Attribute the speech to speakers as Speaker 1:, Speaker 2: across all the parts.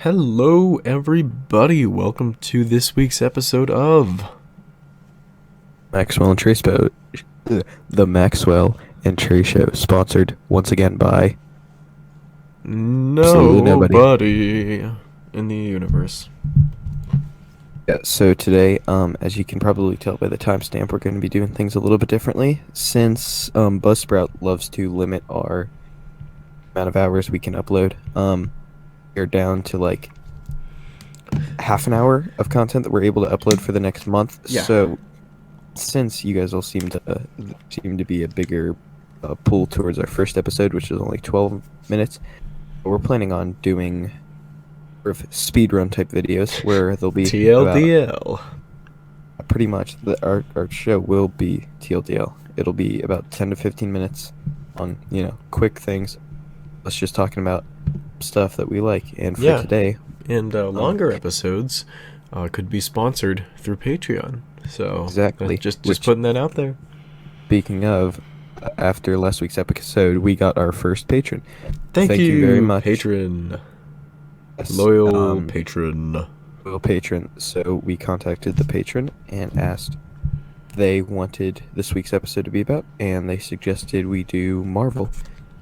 Speaker 1: Hello, everybody. Welcome to this week's episode of
Speaker 2: Maxwell and Traye the Maxwell and Traye Show, sponsored once again by absolutely nobody.
Speaker 1: Nobody in the Universe.
Speaker 2: Yeah, so today, as you can probably tell by the timestamp, we're going to be doing things a little bit differently, since Buzzsprout loves to limit our amount of hours we can upload. We're down to like half an hour of content that we're able to upload for the next month.
Speaker 1: Yeah.
Speaker 2: So since you guys all seem to be a bigger pull towards our first episode, which is only 12 minutes, we're planning on doing sort of speedrun type videos where there'll be
Speaker 1: TLDL.
Speaker 2: Pretty much our show will be TLDL. It'll be about 10 to 15 minutes on, quick things. Us just talking about stuff that we like. And for today,
Speaker 1: and longer episodes could be sponsored through Patreon. So
Speaker 2: exactly,
Speaker 1: just putting that out there.
Speaker 2: Speaking of, after last week's episode, we got our first patron.
Speaker 1: Thank you
Speaker 2: very much,
Speaker 1: patron.
Speaker 2: Yes,
Speaker 1: Loyal patron.
Speaker 2: Loyal patron. So we contacted the patron and asked if they wanted this week's episode to be about, and they suggested we do Marvel.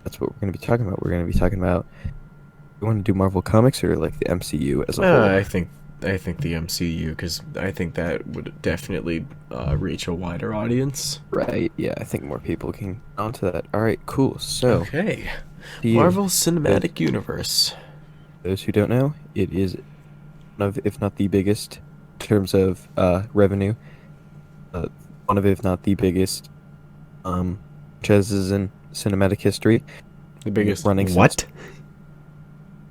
Speaker 2: That's what we're going to be talking about. We're going to be talking about, you want to do Marvel Comics or like the MCU as a whole?
Speaker 1: I think the MCU, because I think that would definitely reach a wider audience.
Speaker 2: Right, yeah, I think more people can get onto that. Alright, cool. So,
Speaker 1: okay. Marvel Cinematic Universe.
Speaker 2: Those who don't know, it is one of, if not the biggest, in terms of revenue, one of, if not the biggest, franchises in cinematic history.
Speaker 1: The biggest
Speaker 2: running
Speaker 1: what?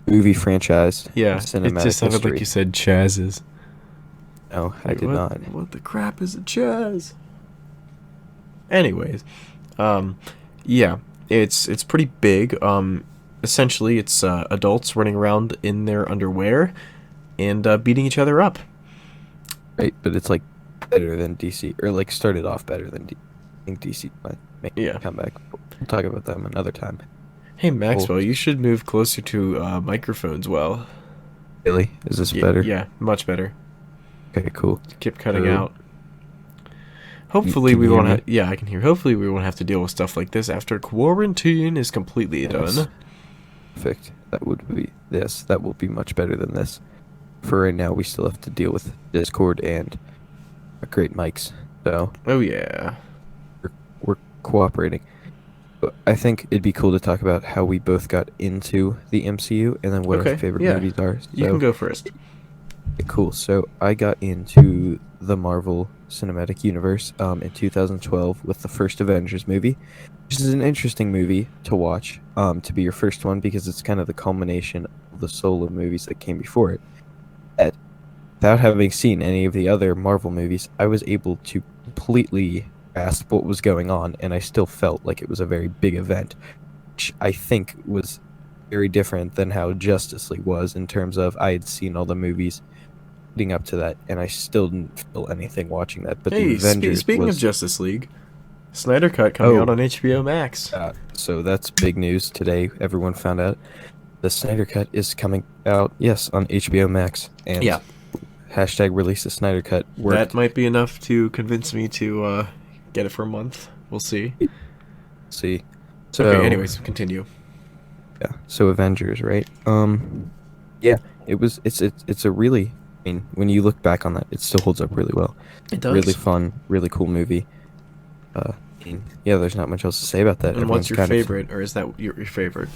Speaker 2: Movie franchise.
Speaker 1: Yeah,
Speaker 2: cinematic
Speaker 1: it just sounded
Speaker 2: history.
Speaker 1: like you said Chaz's.
Speaker 2: No, I did not.
Speaker 1: What the crap is a Chaz? Anyways, yeah, it's pretty big. Essentially, it's adults running around in their underwear and beating each other up.
Speaker 2: Right, but it's like better than DC, or like started off better than DC. I think DC might make a comeback. We'll talk about them another time.
Speaker 1: Hey Maxwell, you should move closer to microphones. Well,
Speaker 2: really? Is this better?
Speaker 1: Yeah, much better.
Speaker 2: Okay, cool.
Speaker 1: Keep cutting out. Hopefully we won't. Yeah, I can hear. Hopefully we won't have to deal with stuff like this after quarantine is completely done.
Speaker 2: Perfect. That would be that will be much better than this. For right now, we still have to deal with Discord and great mics. So.
Speaker 1: Oh yeah.
Speaker 2: We're cooperating. But I think it'd be cool to talk about how we both got into the MCU and then what our favorite movies are. So,
Speaker 1: you can go first.
Speaker 2: Cool. So I got into the Marvel Cinematic Universe in 2012 with the first Avengers movie, which is an interesting movie to watch, to be your first one, because it's kind of the culmination of the solo movies that came before it. Without having seen any of the other Marvel movies, I was able to completely grasp what was going on, and I still felt like it was a very big event, which I think was very different than how Justice League was, in terms of I had seen all the movies leading up to that, and I still didn't feel anything watching that. But
Speaker 1: hey,
Speaker 2: the Avengers
Speaker 1: speaking of Justice League, Snyder Cut coming out on HBO Max.
Speaker 2: So that's big news today. Everyone found out the Snyder Cut is coming out, yes, on HBO Max. And hashtag release the Snyder Cut worked.
Speaker 1: That might be enough to convince me to get it for a month. We'll see.
Speaker 2: So,
Speaker 1: okay, anyways, continue.
Speaker 2: Yeah, so Avengers, right? Yeah, it's a really, I mean, when you look back on that, it still holds up really well.
Speaker 1: It does.
Speaker 2: Really fun, really cool movie. Yeah, there's not much else to say about that.
Speaker 1: And what's your favorite, or is that your favorite?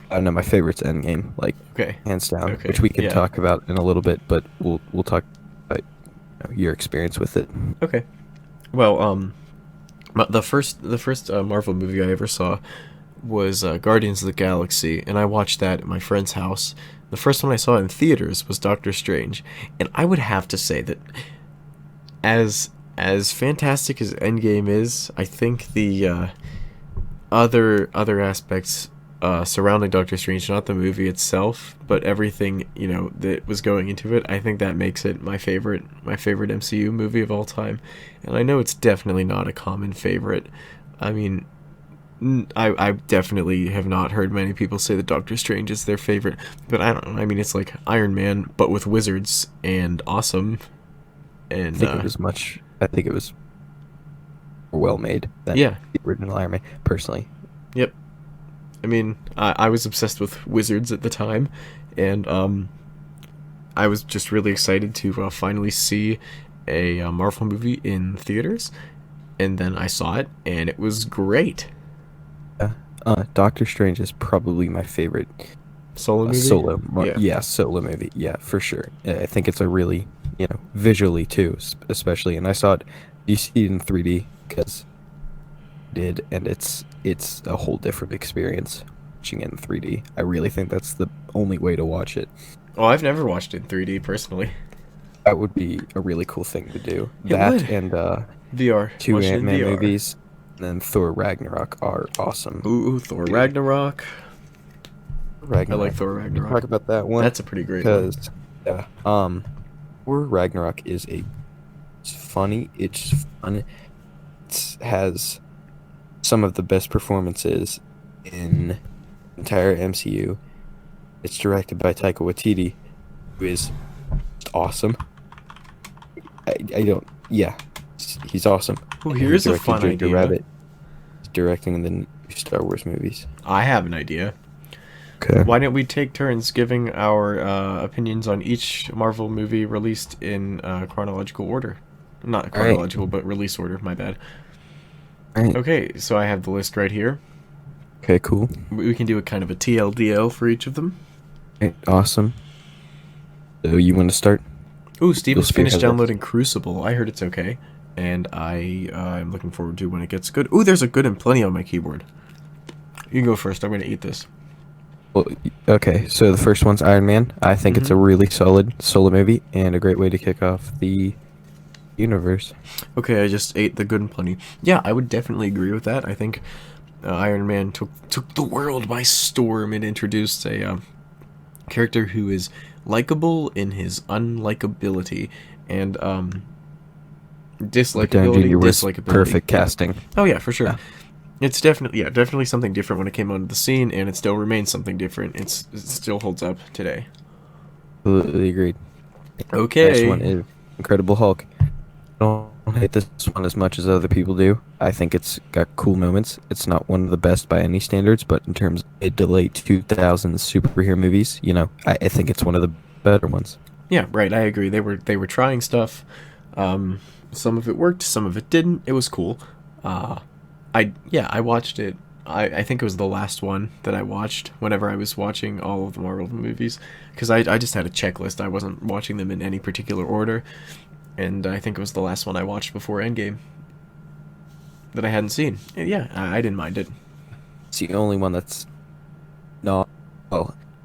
Speaker 2: No, my favorite's Endgame, like, hands down, which we can talk about in a little bit, but we'll talk about your experience with it.
Speaker 1: Okay. Well, the first Marvel movie I ever saw was Guardians of the Galaxy, and I watched that at my friend's house. The first one I saw in theaters was Doctor Strange, and I would have to say that as fantastic as Endgame is, I think the other aspects surrounding Doctor Strange, not the movie itself, but everything that was going into it, I think that makes it my favorite MCU movie of all time. And I know it's definitely not a common favorite. I mean, I definitely have not heard many people say that Doctor Strange is their favorite, but I don't know. I mean, it's like Iron Man, but with wizards and awesome,
Speaker 2: I
Speaker 1: and
Speaker 2: think it was much. I think it was more well made than
Speaker 1: yeah,
Speaker 2: the original Iron Man, personally.
Speaker 1: yep. I mean, I was obsessed with wizards at the time, and I was just really excited to finally see a Marvel movie in theaters, and then I saw it, and it was great.
Speaker 2: Yeah. Doctor Strange is probably my favorite
Speaker 1: Solo movie, yeah.
Speaker 2: yeah, solo movie. Yeah, for sure. I think it's a really, visually too, especially. And I saw it. You see it in 3D because did, and it's a whole different experience watching it in 3D. I really think that's the only way to watch it.
Speaker 1: Oh, I've never watched it in 3D personally.
Speaker 2: That would be a really cool thing to do.
Speaker 1: It
Speaker 2: That
Speaker 1: would.
Speaker 2: and
Speaker 1: VR.
Speaker 2: two
Speaker 1: Watch it in
Speaker 2: Ant-Man
Speaker 1: VR.
Speaker 2: movies, and then Thor Ragnarok are awesome.
Speaker 1: Ooh, Thor
Speaker 2: Dude.
Speaker 1: Ragnarok.
Speaker 2: Ragnarok.
Speaker 1: I like Thor
Speaker 2: We can
Speaker 1: Ragnarok.
Speaker 2: talk about that one.
Speaker 1: That's a pretty great one.
Speaker 2: Because Thor Ragnarok it's funny, it's fun, it has some of the best performances in the entire MCU. It's directed by Taika Waititi, who is just awesome. I don't, yeah, he's awesome.
Speaker 1: Oh,
Speaker 2: And
Speaker 1: here's
Speaker 2: he
Speaker 1: a
Speaker 2: directed
Speaker 1: fun
Speaker 2: Jojo
Speaker 1: idea.
Speaker 2: Rabbit. He's directing the new Star Wars movies.
Speaker 1: I have an idea.
Speaker 2: Okay.
Speaker 1: Why don't we take turns giving our opinions on each Marvel movie released in chronological order? Not
Speaker 2: right.
Speaker 1: chronological, but release order. My bad.
Speaker 2: Alright.
Speaker 1: Okay, so I have the list right here.
Speaker 2: Okay, cool.
Speaker 1: We can do a kind of a TLDL for each of them.
Speaker 2: Alright, awesome. So you want to start?
Speaker 1: Ooh, Steven's
Speaker 2: You'll
Speaker 1: finished
Speaker 2: speak of it.
Speaker 1: downloading Crucible. I heard it's okay, and I'm looking forward to when it gets good. Ooh, there's a good and plenty on my keyboard. You can go first. I'm going to eat this.
Speaker 2: Well, okay, so the first one's Iron Man. I think it's a really solid solo movie and a great way to kick off the universe.
Speaker 1: Okay, I just ate the good and plenty. Yeah, I would definitely agree with that. I think Iron Man took the world by storm and introduced a character who is likable in his unlikability and dislikability.
Speaker 2: Perfect casting.
Speaker 1: Oh yeah, for sure.
Speaker 2: Yeah.
Speaker 1: It's definitely something different when it came onto the scene, and it still remains something different. It still holds up today.
Speaker 2: Completely agreed.
Speaker 1: Okay.
Speaker 2: Next one is Incredible Hulk. I don't hate this one as much as other people do. I think it's got cool moments. It's not one of the best by any standards, but in terms of mid to late 2000s superhero movies, I think it's one of the better ones.
Speaker 1: Yeah, right. I agree. They were trying stuff. Some of it worked, some of it didn't. It was cool. I watched it. I think it was the last one that I watched whenever I was watching all of the Marvel movies, because I just had a checklist. I wasn't watching them in any particular order, and I think it was the last one I watched before Endgame that I hadn't seen. And yeah, I didn't mind it.
Speaker 2: It's the only one that's not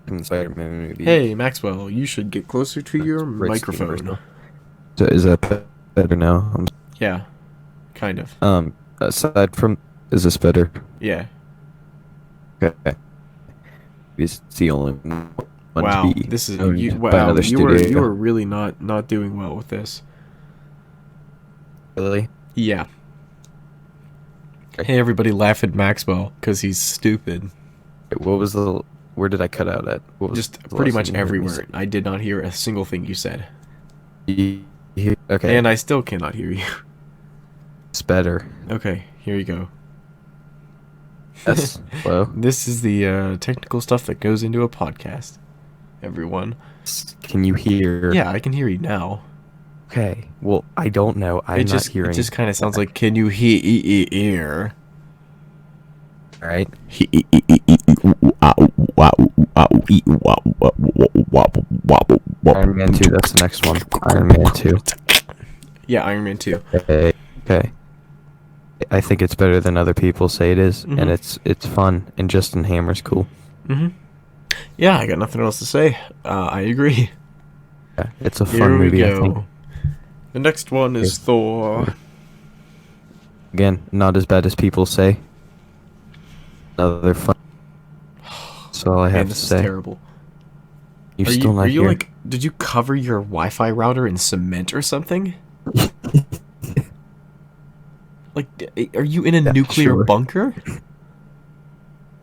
Speaker 2: in the Spider-Man movie.
Speaker 1: Hey, Maxwell, you should get closer to your microphone.
Speaker 2: So is that better now?
Speaker 1: Yeah, kind of.
Speaker 2: Aside from, is this better?
Speaker 1: Yeah.
Speaker 2: Okay. It's the only one
Speaker 1: Wow,
Speaker 2: to be
Speaker 1: this is
Speaker 2: owned
Speaker 1: you.
Speaker 2: by
Speaker 1: Wow,
Speaker 2: another
Speaker 1: you
Speaker 2: studio.
Speaker 1: were really not doing well with this.
Speaker 2: Really?
Speaker 1: Yeah.
Speaker 2: Okay.
Speaker 1: Hey, everybody, laugh at Maxwell because he's stupid.
Speaker 2: What was where did I cut out at? What was
Speaker 1: Just
Speaker 2: the
Speaker 1: pretty
Speaker 2: last
Speaker 1: much
Speaker 2: thing you heard me
Speaker 1: everywhere. I did not hear a single thing you said,
Speaker 2: say? Okay.
Speaker 1: and I still cannot hear you.
Speaker 2: It's better.
Speaker 1: Okay, here you go.
Speaker 2: Yes. Hello.
Speaker 1: This is the technical stuff that goes into a podcast. Everyone.
Speaker 2: Can you hear?
Speaker 1: Yeah, I can hear you now.
Speaker 2: Okay. Well, I don't know. I'm not hearing.
Speaker 1: It just kind of sounds like, can you hear?
Speaker 2: All right. Iron Man 2. That's the next one. Iron Man 2.
Speaker 1: Yeah, Iron Man 2.
Speaker 2: Okay. I think it's better than other people say it is, and it's fun. And Justin Hammer's cool.
Speaker 1: Yeah, I got nothing else to say. I agree.
Speaker 2: Yeah, it's a
Speaker 1: Here
Speaker 2: fun
Speaker 1: we
Speaker 2: movie. I
Speaker 1: go.
Speaker 2: think.
Speaker 1: The next one is Thor.
Speaker 2: Again, not as bad as people say. Another fun. That's all I have
Speaker 1: Man,
Speaker 2: to
Speaker 1: this is
Speaker 2: say.
Speaker 1: terrible.
Speaker 2: You're
Speaker 1: Are
Speaker 2: still
Speaker 1: you,
Speaker 2: not
Speaker 1: are you
Speaker 2: here.
Speaker 1: like, did you cover your Wi-Fi router in cement or something? Like, are you in a nuclear
Speaker 2: sure.
Speaker 1: bunker?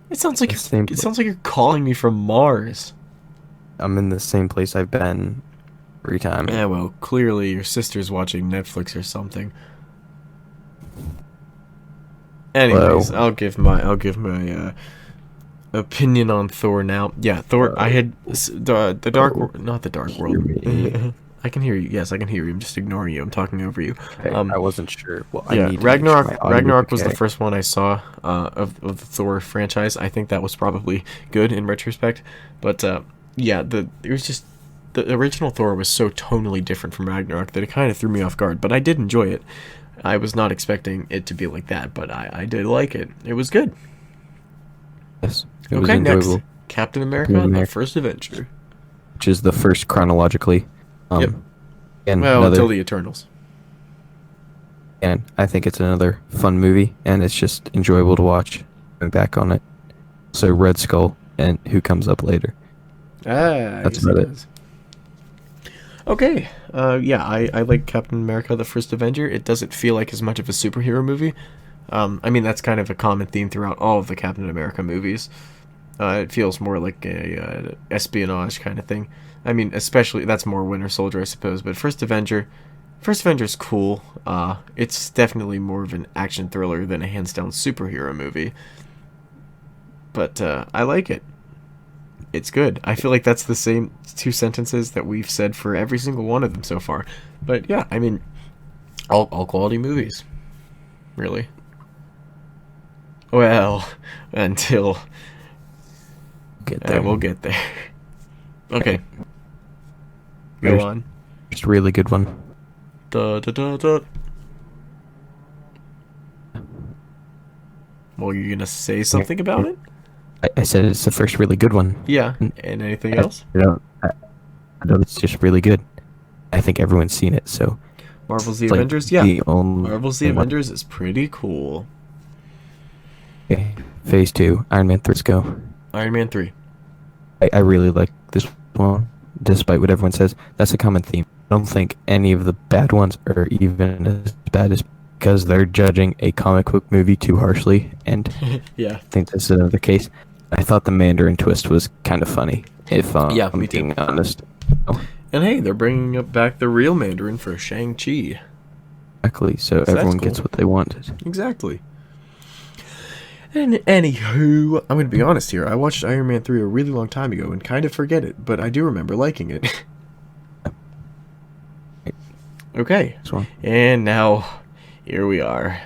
Speaker 1: It sounds like
Speaker 2: The same
Speaker 1: it
Speaker 2: place.
Speaker 1: sounds like you're calling me from Mars.
Speaker 2: I'm in the same place I've been every time.
Speaker 1: Yeah, well, clearly your sister's watching Netflix or something. Anyways,
Speaker 2: Hello.
Speaker 1: I'll give my opinion on Thor now. Yeah, Thor. I had the dark,
Speaker 2: Oh,
Speaker 1: not the dark world.
Speaker 2: hear me.
Speaker 1: I can hear you. Yes, I can hear you. I'm just ignoring you. I'm talking over you.
Speaker 2: Okay, I wasn't sure. Well, I
Speaker 1: Yeah,
Speaker 2: need to make sure my audio is
Speaker 1: Ragnarok was the
Speaker 2: okay.
Speaker 1: first one I saw of the Thor franchise. I think that was probably good in retrospect, but yeah, it was just the original Thor was so tonally different from Ragnarok that it kind of threw me off guard. But I did enjoy it. I was not expecting it to be like that, but I did like it. It was good.
Speaker 2: Yes, it was
Speaker 1: Okay, next,
Speaker 2: enjoyable.
Speaker 1: Captain
Speaker 2: Captain
Speaker 1: America: The
Speaker 2: America,
Speaker 1: First Avenger.
Speaker 2: which is the first chronologically.
Speaker 1: Yep.
Speaker 2: And
Speaker 1: Well, until
Speaker 2: another,
Speaker 1: the Eternals.
Speaker 2: and I think it's another fun movie, and it's just enjoyable to watch. Going back on it. So Red Skull, and who comes up later.
Speaker 1: Ah,
Speaker 2: That's
Speaker 1: yes, he
Speaker 2: about it.
Speaker 1: does. Okay. Yeah, I like Captain America: The First Avenger. It doesn't feel like as much of a superhero movie. I mean, that's kind of a common theme throughout all of the Captain America movies. It feels more like a espionage kind of thing. I mean, especially that's more Winter Soldier, I suppose. But First Avenger's cool. It's definitely more of an action thriller than a hands down superhero movie. But I like it. It's good. I feel like that's the same two sentences that we've said for every single one of them so far. But yeah, I mean, all quality movies, really. Well, until
Speaker 2: Get there.
Speaker 1: we'll get there. Okay, go
Speaker 2: There's
Speaker 1: on.
Speaker 2: just a really good one.
Speaker 1: Da, da, da, da. Well, you're gonna say something about it?
Speaker 2: I said it's the first really good one.
Speaker 1: Yeah. And anything else?
Speaker 2: I know it's just really good. I think everyone's seen it, so
Speaker 1: Marvel's The
Speaker 2: it's like
Speaker 1: Avengers? Yeah.
Speaker 2: the only
Speaker 1: Marvel's The
Speaker 2: one.
Speaker 1: Avengers is pretty cool.
Speaker 2: Okay. Phase 2, Iron Man 3, let's go.
Speaker 1: Iron Man 3.
Speaker 2: I really like this one, despite what everyone says. That's a common theme. I don't think any of the bad ones are even as bad as because they're judging a comic book movie too harshly, and
Speaker 1: Yeah.
Speaker 2: I think that's another case. I thought the Mandarin twist was kind of funny, if
Speaker 1: Yeah,
Speaker 2: I'm
Speaker 1: me too.
Speaker 2: being honest.
Speaker 1: And hey, they're bringing up back the real Mandarin for Shang-Chi.
Speaker 2: Exactly, so
Speaker 1: that's
Speaker 2: everyone gets
Speaker 1: cool.
Speaker 2: what they wanted.
Speaker 1: Exactly. And anywho, I'm going to be honest here. I watched Iron Man 3 a really long time ago and kind of forget it, but I do remember liking it. Okay.
Speaker 2: This one.
Speaker 1: And now, here we are.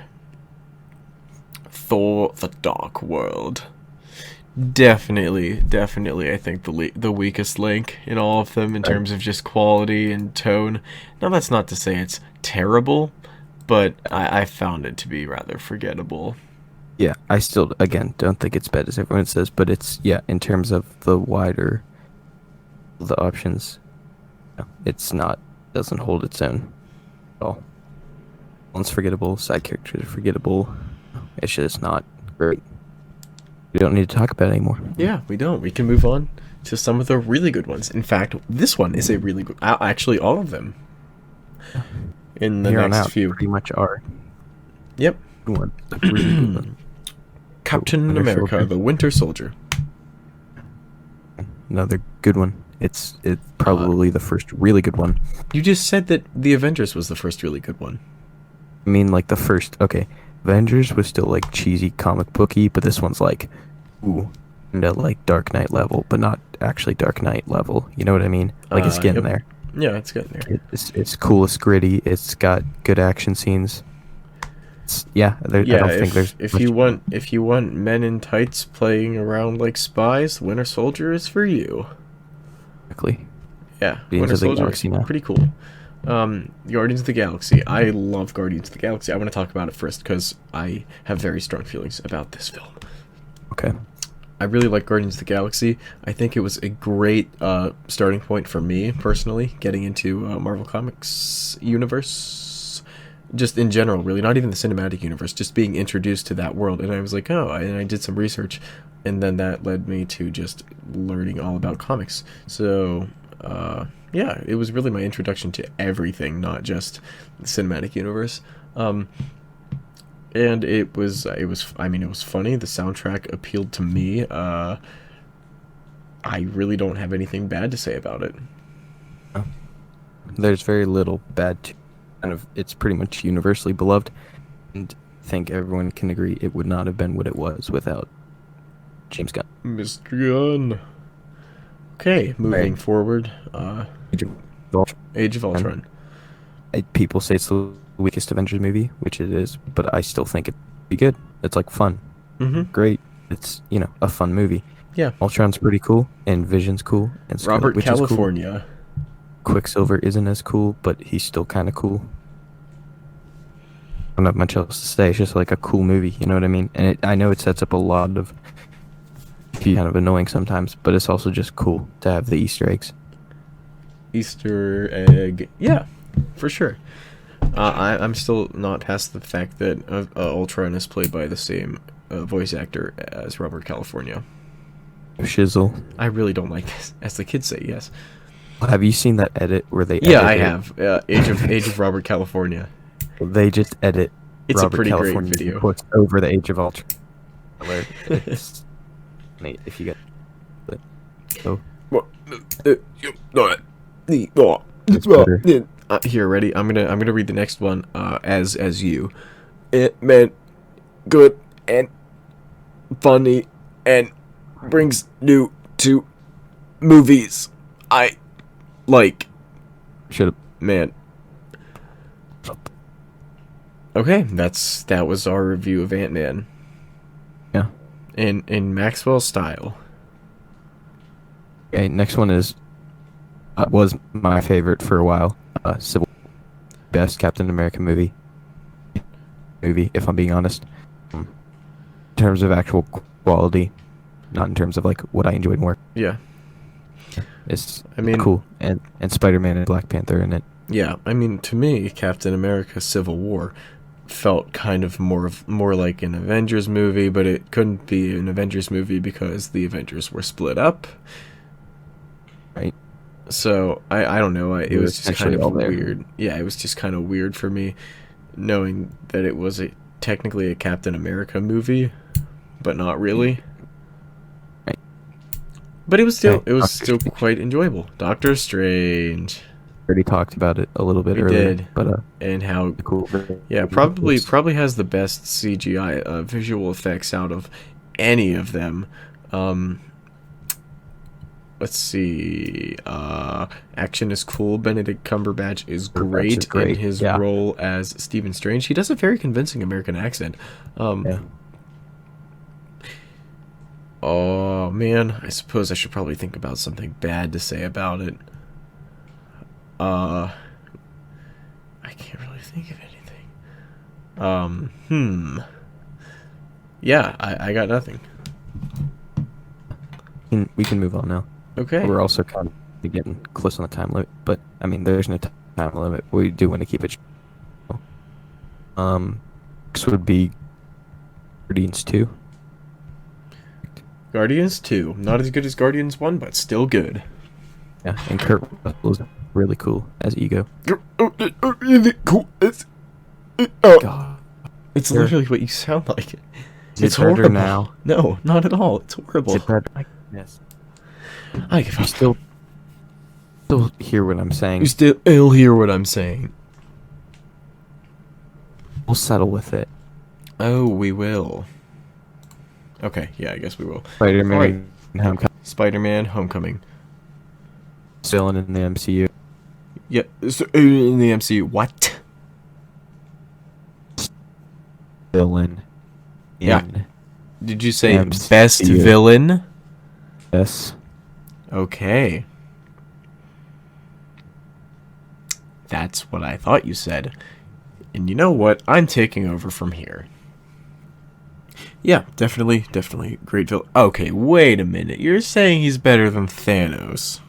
Speaker 1: Thor: The Dark World. Definitely, I think the weakest link in all of them in terms of just quality and tone. Now, that's not to say it's terrible, but I found it to be rather forgettable.
Speaker 2: Yeah, I still, again, don't think it's bad as everyone says, but it's, yeah, in terms of the wider, the options, no, it's not, doesn't hold its own at all. One's forgettable, side characters are forgettable. It's just not great. We don't need to talk about it anymore.
Speaker 1: Yeah, we don't. We can move on to some of the really good ones. In fact, this one is a really good. Actually, all of them. In the
Speaker 2: Here on
Speaker 1: next
Speaker 2: out,
Speaker 1: few.
Speaker 2: pretty much are.
Speaker 1: Yep.
Speaker 2: Good one. A really good one.
Speaker 1: Captain
Speaker 2: Winter
Speaker 1: America:
Speaker 2: Soldier.
Speaker 1: The Winter Soldier.
Speaker 2: Another good one. It's probably the first really good one.
Speaker 1: You just said that the Avengers was the first really good one.
Speaker 2: I mean, like the first. Okay, Avengers was still like cheesy comic booky, but this one's like, ooh, and at like Dark Knight level, but not actually Dark Knight level. You know what I mean? Like it's getting
Speaker 1: Yep.
Speaker 2: there.
Speaker 1: Yeah, it's getting there.
Speaker 2: It's cool. It's gritty. It's got good action scenes. Yeah, I
Speaker 1: Yeah,
Speaker 2: don't think there's
Speaker 1: if
Speaker 2: much-
Speaker 1: you want men in tights playing around like spies, Winter Soldier is for you.
Speaker 2: exactly.
Speaker 1: Yeah,
Speaker 2: Guardians
Speaker 1: Winter
Speaker 2: of the
Speaker 1: Soldier,
Speaker 2: Galaxy now.
Speaker 1: pretty cool. Guardians of the Galaxy. I love Guardians of the Galaxy. I want to talk about it first because I have very strong feelings about this film.
Speaker 2: Okay.
Speaker 1: I really like Guardians of the Galaxy. I think it was a great starting point for me personally, getting into Marvel Comics universe. Just in general, really, not even the cinematic universe, just being introduced to that world. And I was like, oh, and I did some research, and then that led me to just learning all about comics. So, yeah, it was really my introduction to everything, not just the cinematic universe. and I mean, it was funny. The soundtrack appealed to me. I really don't have anything bad to say about it.
Speaker 2: There's very little bad to kind of. It's pretty much universally beloved, and I think everyone can agree it would not have been what it was without James Gunn.
Speaker 1: Mr. Gunn. Okay, moving forward.
Speaker 2: Age of Ultron.
Speaker 1: Age of Ultron.
Speaker 2: People say it's the weakest Avengers movie, which it is, but I still think it'd be good. It's like fun, great. It's a fun movie.
Speaker 1: Yeah.
Speaker 2: Ultron's pretty cool, and Vision's cool, and Scarlet
Speaker 1: Robert
Speaker 2: Witch is cool.
Speaker 1: California.
Speaker 2: Quicksilver isn't as cool, but he's still kind of cool. I don't have much else to say. It's just like a cool movie, you know what I mean? And I know it sets up a lot of kind of annoying sometimes, but it's also just cool to have the Easter eggs.
Speaker 1: Easter egg. Yeah, for sure. I'm still not past the fact that Ultron is played by the same voice actor as Robert California.
Speaker 2: Shizzle.
Speaker 1: I really don't like this, as the kids say. Yes.
Speaker 2: Have you seen that edit where they?
Speaker 1: Yeah, I have. Age of Robert California.
Speaker 2: They just edit.
Speaker 1: It's
Speaker 2: Robert
Speaker 1: a pretty
Speaker 2: California
Speaker 1: great video.
Speaker 2: Puts over the Age of Ultron. It's funny if you get. So.
Speaker 1: Here, ready? I'm gonna read the next one. As you, it meant good and funny and brings new to movies. I like.
Speaker 2: Should have.
Speaker 1: Man. Okay, that was our review of Ant-Man.
Speaker 2: Yeah.
Speaker 1: In Maxwell style.
Speaker 2: Okay, next one was my favorite for a while. Civil best Captain America movie, if I'm being honest. In terms of actual quality, not in terms of like what I enjoyed more.
Speaker 1: Yeah.
Speaker 2: It's
Speaker 1: I mean
Speaker 2: cool, and Spider-Man and Black Panther in it.
Speaker 1: Yeah, I mean, to me, Captain America: Civil War felt kind of more like an Avengers movie, but it couldn't be an Avengers movie because the Avengers were split up.
Speaker 2: Right.
Speaker 1: So I don't know. It was just kind of
Speaker 2: there.
Speaker 1: weird. Yeah, it was just kind of weird for me, knowing that it was technically a Captain America movie, but not really.
Speaker 2: Right.
Speaker 1: But it was still quite enjoyable. Doctor Strange.
Speaker 2: Already talked about it a little bit
Speaker 1: We
Speaker 2: earlier,
Speaker 1: did.
Speaker 2: but
Speaker 1: and how
Speaker 2: cool.
Speaker 1: yeah, probably has the best CGI visual effects out of any of them. Let's see. Action is cool. Benedict Cumberbatch is great in his role as Stephen Strange. He does a very convincing American accent.
Speaker 2: Yeah.
Speaker 1: Oh man, I suppose I should probably think about something bad to say about it. I can't really think of anything. Yeah, I got nothing.
Speaker 2: We can move on now.
Speaker 1: Okay.
Speaker 2: We're also kind of getting close on the time limit, but I mean, there's no time limit. We do want to keep it. This would be Guardians 2.
Speaker 1: Guardians 2. Not as good as Guardians 1, but still good.
Speaker 2: Yeah, and Kurt Russell's really cool as Ego.
Speaker 1: Really cool.
Speaker 2: God.
Speaker 1: It's literally what you sound like.
Speaker 2: It's horrible now.
Speaker 1: No, not at all. It's horrible.
Speaker 2: Yes.
Speaker 1: I give
Speaker 2: You
Speaker 1: up.
Speaker 2: still hear what I'm saying.
Speaker 1: You still hear what I'm saying.
Speaker 2: We'll settle with it.
Speaker 1: Oh, we will. Okay, yeah, I guess we will.
Speaker 2: Spider-Man Homecoming.
Speaker 1: Spider-Man Homecoming.
Speaker 2: Villain in the MCU.
Speaker 1: Yeah, in the MCU. What?
Speaker 2: Villain.
Speaker 1: Yeah. Did you say
Speaker 2: MCU.
Speaker 1: best villain?
Speaker 2: Yes.
Speaker 1: Okay. That's what I thought you said. And you know what? I'm taking over from here. Yeah, definitely great villain. Okay, wait a minute. You're saying he's better than Thanos?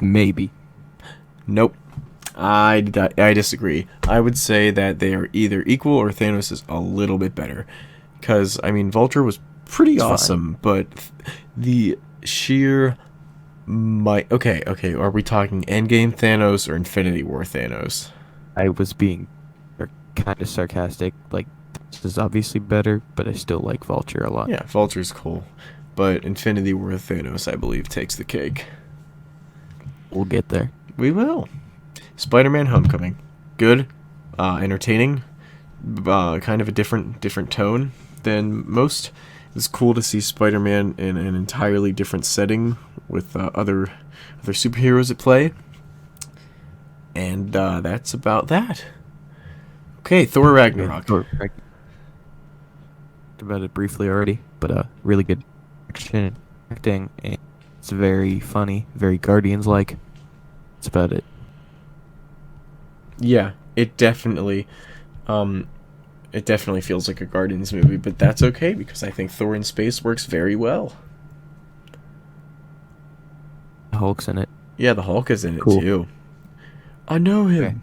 Speaker 2: Maybe.
Speaker 1: Nope. I disagree. I would say that they are either equal or Thanos is a little bit better. Because, I mean, Vulture was pretty awesome, but the sheer Okay. Are we talking Endgame Thanos or Infinity War Thanos?
Speaker 2: I was being kind of sarcastic. Like, this is obviously better, but I still like Vulture a lot.
Speaker 1: Yeah, Vulture's cool, but Infinity War Thanos, I believe, takes the cake.
Speaker 2: We'll get there.
Speaker 1: We will. Spider-Man Homecoming, good, entertaining, kind of a different tone than most. It's cool to see Spider-Man in an entirely different setting with other superheroes at play. And that's about that. Okay, Thor Ragnarok.
Speaker 2: Talked about it briefly already, but really good action, acting, and it's very funny, very Guardians-like. That's about it.
Speaker 1: Yeah, it definitely feels like a Guardians movie, but that's okay because I think Thor in space works very well.
Speaker 2: The Hulk's in it.
Speaker 1: Yeah, the Hulk is in it
Speaker 2: Cool.
Speaker 1: too. I know him.
Speaker 2: Okay.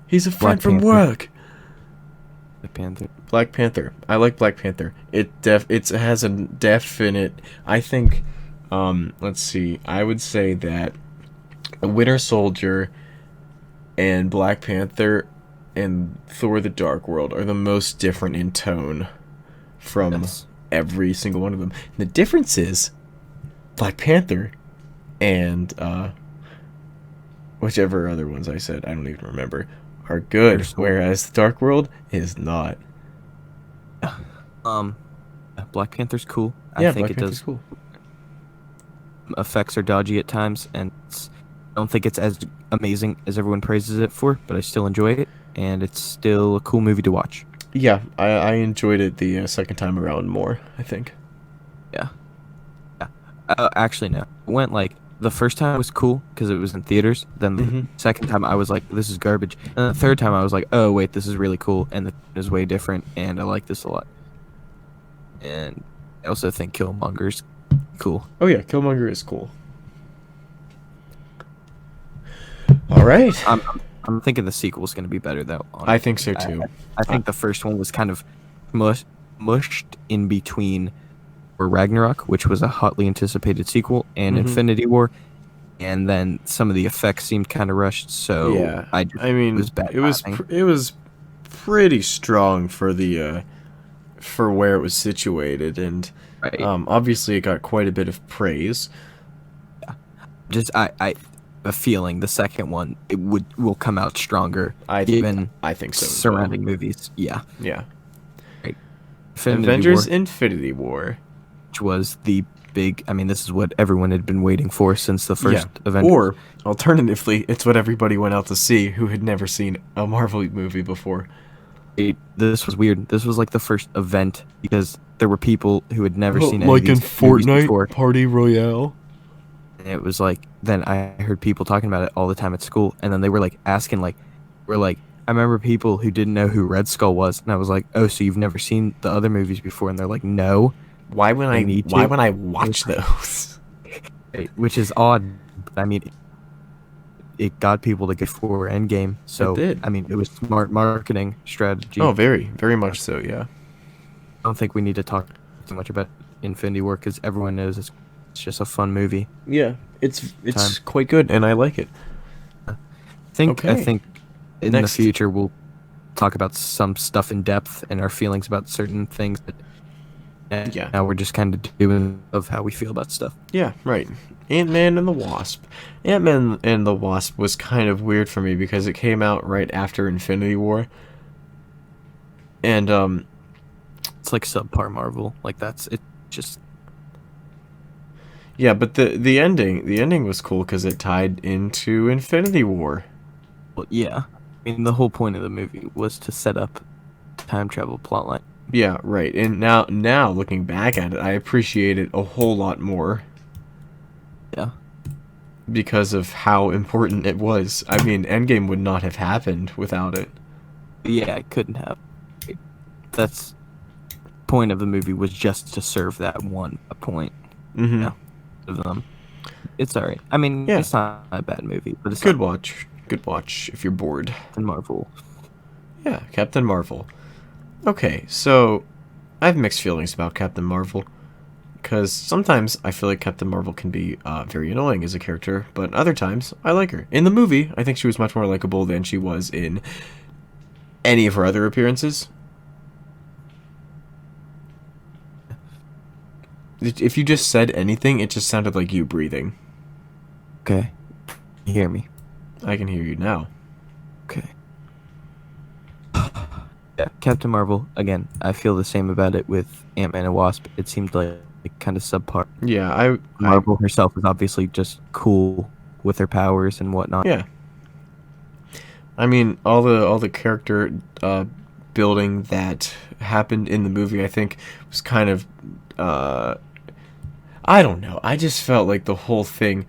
Speaker 1: He's a friend
Speaker 2: Black
Speaker 1: from
Speaker 2: Panther.
Speaker 1: work.
Speaker 2: The Panther.
Speaker 1: Black Panther. I like Black Panther. It has a definite. I think. Let's see. I would say that Winter Soldier and Black Panther and Thor: The Dark World are the most different in tone from
Speaker 2: Yes.
Speaker 1: every single one of them. The difference is Black Panther and whichever other ones I said, I don't even remember, are good, whereas The Dark World is not.
Speaker 2: Black Panther's cool.
Speaker 1: Yeah,
Speaker 2: I think
Speaker 1: Black
Speaker 2: it
Speaker 1: Panther's
Speaker 2: does.
Speaker 1: cool.
Speaker 2: Effects are dodgy at times, and I don't think it's as amazing as everyone praises it for, but I still enjoy it, and it's still a cool movie to watch.
Speaker 1: Yeah, I enjoyed it the second time around more, I think.
Speaker 2: Yeah. Actually, no. It went like the first time was cool because it was in theaters. Then the second time I was like, this is garbage. And the third time I was like, oh wait, this is really cool, and it is way different, and I like this a lot. And I also think Killmonger's cool.
Speaker 1: Oh yeah, Killmonger is cool. All right.
Speaker 2: I'm thinking the sequel is going to be better though.
Speaker 1: I think so too.
Speaker 2: I think the first one was kind of mushed in between Thor Ragnarok, which was a hotly anticipated sequel, and Infinity War, and then some of the effects seemed kind of rushed. So
Speaker 1: Yeah,
Speaker 2: I mean,
Speaker 1: it was pretty strong for the for where it was situated, and
Speaker 2: right.
Speaker 1: Obviously it got quite a bit of praise.
Speaker 2: Just I a feeling the second one will come out stronger.
Speaker 1: I think so.
Speaker 2: Surrounding movies, yeah. Right.
Speaker 1: Avengers Infinity War,
Speaker 2: which was the big. I mean, this is what everyone had been waiting for since the first Avengers.
Speaker 1: Or alternatively, it's what everybody went out to see who had never seen a Marvel movie before.
Speaker 2: This was weird. This was like the first event because there were people who had never seen any
Speaker 1: like
Speaker 2: of these
Speaker 1: in
Speaker 2: movies
Speaker 1: Fortnite
Speaker 2: before.
Speaker 1: Party Royale.
Speaker 2: And it was like, then I heard people talking about it all the time at school, and then they were like asking, like, I remember people who didn't know who Red Skull was, and I was like, oh, so you've never seen the other movies before? And they're like, no.
Speaker 1: Why when I watch those?
Speaker 2: Which is odd. I mean, it got people to go for Endgame, so
Speaker 1: It did.
Speaker 2: I mean, it was smart marketing strategy.
Speaker 1: Oh, very, very much so. Yeah.
Speaker 2: I don't think we need to talk too much about Infinity War because everyone knows it's just a fun movie.
Speaker 1: Yeah, it's quite good, and I like it.
Speaker 2: I think in the future we'll talk about some stuff in depth and our feelings about certain things. Now we're just kind of doing of how we feel about stuff.
Speaker 1: Yeah, right. Ant-Man and the Wasp. Ant-Man and the Wasp was kind of weird for me because it came out right after Infinity War. And
Speaker 2: it's like subpar Marvel. Like that's it. Just
Speaker 1: yeah, but the ending was cool because it tied into Infinity War.
Speaker 2: Well, yeah. I mean, the whole point of the movie was to set up time travel plotline.
Speaker 1: Yeah, right. And now looking back at it, I appreciate it a whole lot more.
Speaker 2: Yeah.
Speaker 1: Because of how important it was. I mean, Endgame would not have happened without it.
Speaker 2: Yeah, it couldn't have. That's point of the movie was just to serve that one point.
Speaker 1: Mm-hmm.
Speaker 2: Yeah. Of them. It's alright. I mean,
Speaker 1: yeah.
Speaker 2: It's not a bad movie, but it's
Speaker 1: good watch. Good watch if you're bored.
Speaker 2: Captain Marvel.
Speaker 1: Yeah, Captain Marvel. Okay, so I have mixed feelings about Captain Marvel. Because sometimes I feel like Captain Marvel can be very annoying as a character, but other times I like her. In the movie, I think she was much more likable than she was in any of her other appearances. If you just said anything, it just sounded like you breathing.
Speaker 2: Okay. You hear me?
Speaker 1: I can hear you now.
Speaker 2: Okay. Yeah, Captain Marvel, again, I feel the same about it with Ant-Man and Wasp. It seemed like kind of subpar.
Speaker 1: Yeah, I
Speaker 2: Marvel herself is obviously just cool with her powers and whatnot.
Speaker 1: yeah. I mean, all the character building that happened in the movie, I think, was kind of I don't know. I just felt like the whole thing.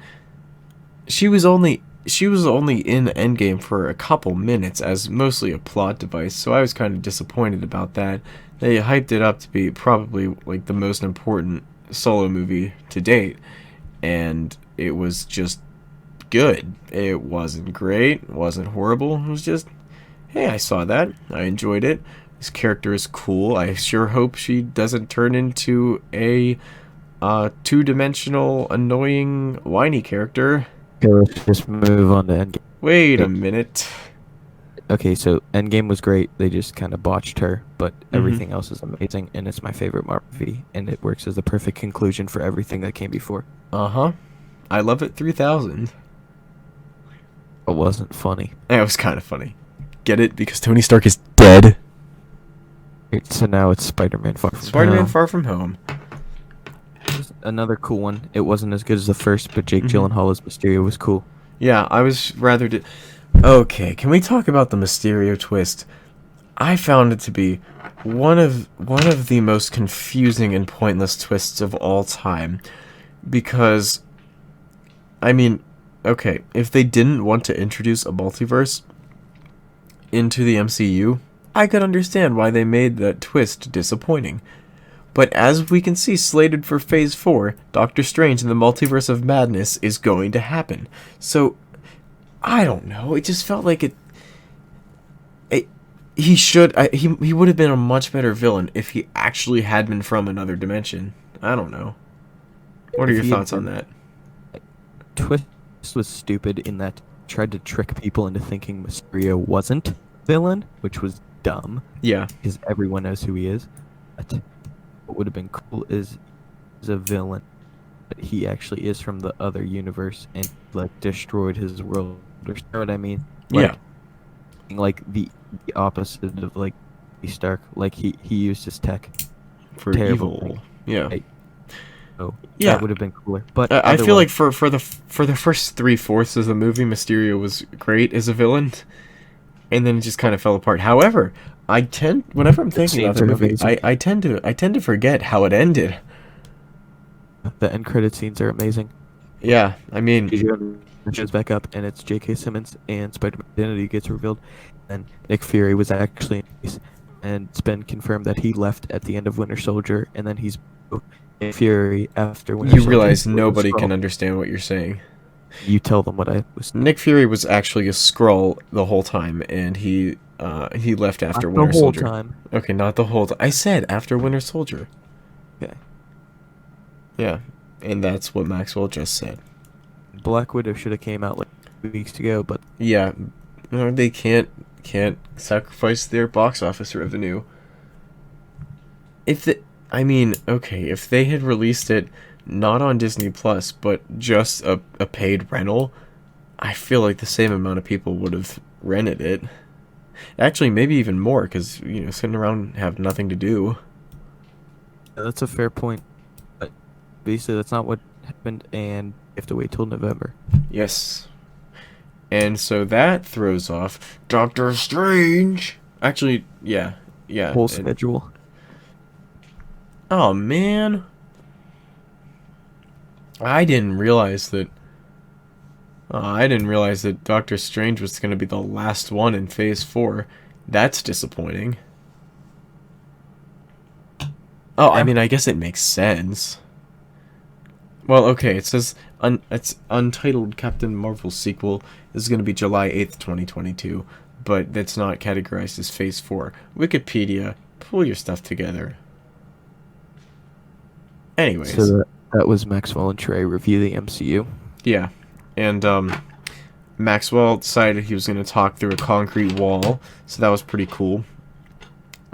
Speaker 1: She was only in Endgame for a couple minutes as mostly a plot device, so I was kind of disappointed about that. They hyped it up to be probably like the most important solo movie to date, and it was just good. It wasn't great, it wasn't horrible. It was just, hey, I saw that. I enjoyed it. This character is cool. I sure hope she doesn't turn into a two-dimensional, annoying, whiny character.
Speaker 2: Okay, let's just move on to Endgame.
Speaker 1: Wait a minute.
Speaker 2: Okay, so Endgame was great. They just kind of botched her, but everything else is amazing, and it's my favorite Marvel movie, and it works as the perfect conclusion for everything that came before.
Speaker 1: Uh-huh. I love it 3000.
Speaker 2: It wasn't funny.
Speaker 1: It was kind of funny. Get it? Because Tony Stark is dead.
Speaker 2: So now it's Spider-Man Far From
Speaker 1: Spider-Man
Speaker 2: Home.
Speaker 1: Far From Home.
Speaker 2: Another cool one. It wasn't as good as the first, but Jake Gyllenhaal as Mysterio was cool.
Speaker 1: Yeah, I was rather... Okay, can we talk about the Mysterio twist? I found it to be one of the most confusing and pointless twists of all time. Because, I mean, okay, if they didn't want to introduce a multiverse into the MCU, I could understand why they made that twist disappointing. But as we can see slated for Phase 4, Doctor Strange in the Multiverse of Madness is going to happen. So, I don't know, it just felt like he would have been a much better villain if he actually had been from another dimension. I don't know. What are your thoughts on that?
Speaker 2: Twist was stupid in that it tried to trick people into thinking Mysterio wasn't a villain, which was dumb.
Speaker 1: Yeah.
Speaker 2: Because everyone knows who he is. But what would have been cool is a villain, but he actually is from the other universe and like destroyed his world. Or you know what I mean?
Speaker 1: Yeah.
Speaker 2: Like the opposite of like Stark. Like he used his tech
Speaker 1: For
Speaker 2: terrible
Speaker 1: evil.
Speaker 2: thing.
Speaker 1: Yeah.
Speaker 2: Right. So
Speaker 1: Yeah.
Speaker 2: that would have been cooler. But
Speaker 1: I feel like for the first 3/4 of the movie, Mysterio was great as a villain, and then it just kind of fell apart. However, whenever I'm thinking about the movie, I tend to forget how it ended.
Speaker 2: The end credit scenes are amazing.
Speaker 1: Yeah, I mean,
Speaker 2: It shows back up, and it's J.K. Simmons, and Spider-Man's identity gets revealed, and Nick Fury was actually in peace, and it's been confirmed that he left at the end of Winter Soldier, and then he's Nick Fury after Winter Soldier.
Speaker 1: you realize nobody can understand what you're saying.
Speaker 2: You tell them what I was.
Speaker 1: Nick Fury was actually a Skrull the whole time, and he left after
Speaker 2: Not
Speaker 1: Winter
Speaker 2: the whole
Speaker 1: Soldier.
Speaker 2: time.
Speaker 1: Okay, not the whole time. I said after Winter Soldier.
Speaker 2: Okay.
Speaker 1: Yeah, and that's what Maxwell just said.
Speaker 2: Black Widow should have came out like 2 weeks ago, but
Speaker 1: Yeah, they can't sacrifice their box office revenue. If they had released it not on Disney Plus, but just a paid rental, I feel like the same amount of people would have rented it. Actually, maybe even more, because sitting around have nothing to do.
Speaker 2: that's a fair point. But basically, that's not what happened, and you have to wait till November.
Speaker 1: Yes. And so that throws off Doctor Strange. Actually, yeah.
Speaker 2: Whole schedule.
Speaker 1: Oh, man. I didn't realize that Doctor Strange was going to be the last one in Phase 4. That's disappointing. Oh, I mean, I guess it makes sense. Well, okay, it says it's Untitled Captain Marvel sequel is going to be July 8th, 2022, but that's not categorized as Phase 4. Wikipedia, pull your stuff together. Anyways,
Speaker 2: So that was Maxwell and Trey review the MCU.
Speaker 1: yeah. And Maxwell decided he was going to talk through a concrete wall, so that was pretty cool.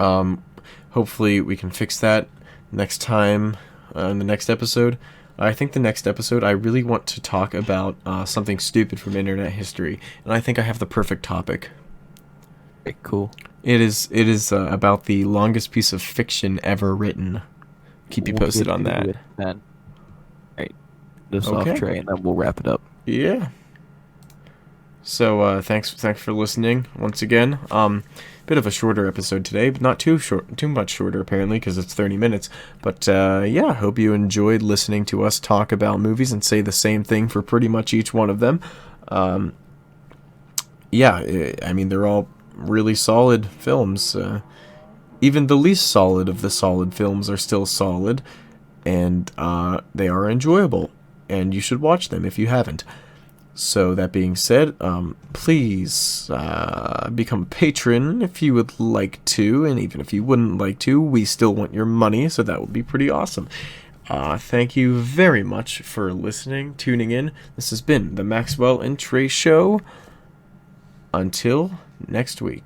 Speaker 1: Hopefully we can fix that next time in the next episode. I think the next episode I really want to talk about something stupid from internet history, and I think I have the perfect topic.
Speaker 2: Okay, cool.
Speaker 1: It is about the longest piece of fiction ever written. Keep you
Speaker 2: We'll
Speaker 1: posted
Speaker 2: get
Speaker 1: on
Speaker 2: into
Speaker 1: that.
Speaker 2: it then. Right. This
Speaker 1: Okay.
Speaker 2: off Trey, and then we'll wrap it up.
Speaker 1: Yeah. So thanks for listening once again. Bit of a shorter episode today, but not too much shorter apparently, because it's 30 minutes. But yeah, hope you enjoyed listening to us talk about movies and say the same thing for pretty much each one of them. Yeah, I mean they're all really solid films. Even the least solid of the solid films are still solid, and they are enjoyable, and you should watch them if you haven't. So that being said, please become a patron if you would like to, and even if you wouldn't like to, we still want your money, so that would be pretty awesome. Thank you very much for listening, tuning in. This has been the Maxwell and Traye Show. Until next week.